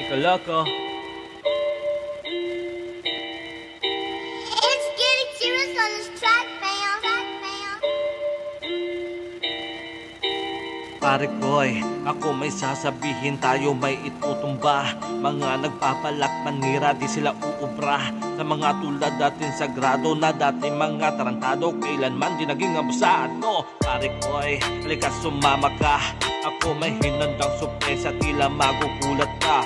Ikalaka. It's getting serious on this track, fam. Pare ko'y, ako may sasabihin, tayo may itutumba. Mga nagpapalak manira, di sila uubra. Sa mga tulad dating sagrado na dating mga tarantado, kailanman di naging abusado. Pare ko'y, halika sumama ka. Ako may hinandang sorpresa, tila magugulat ka.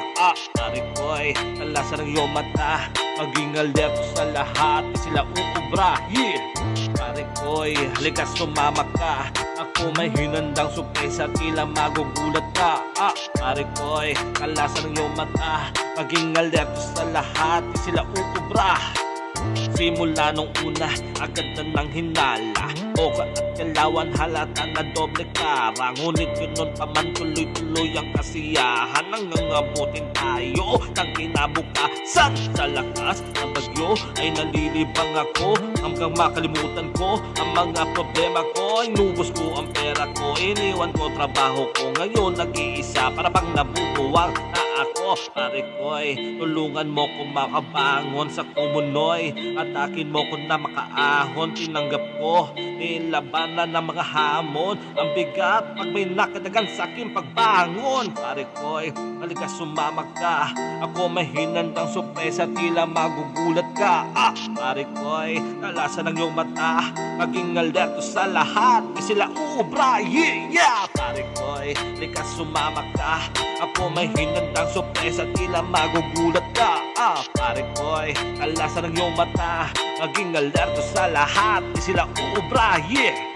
Pare ko'y, nalasan ng iyong mata. Maging alerto sa lahat, di sila uubra. Yeah! Pare ko'y, halika sumama ka. Ako may hinandang sorpresa, tila magugulat ka. Pare ko'y, kalasan ng iyong mata. Maging alerto sa lahat, di sila uubra. Simula nung una, agad na nang hinala. Oka at kalawan halata na doble kara. Ngunit yun nun pa man tuloy-tuloy ang kasiyahan. Nangangabutin tayo ng kinabukasan. Sa lakas ng bagyo ay nalilibang ako, hanggang makalimutan ko ang mga problema ko. Inubos ko ang pera ko, iniwan ko trabaho ko. Ngayon nag-iisa, para bang nabubuwang na ako. Pare ko'y, tulungan mo ko makabangon sa kumunoy. Atakin mo ko na makaahon, tinanggap ko nilabanan ng mga hamon. Ang bigat pag may nakadagan sa aking pagbangon. Pare ko'y, halika sumama ka. Ako may hinandang sorpresa, tila magugulat ka. Pare ko'y, nalasan ng iyong mata. Maging alerto sa lahat, di sila uubra. Yeah! Pare ko'y, halika sumama ka. Ako may hinandang sorpresa, tila magugulat ka. Pare ko'y, nalasan ng iyong mata. Maging alerto sa lahat, di sila uubra. Yeah!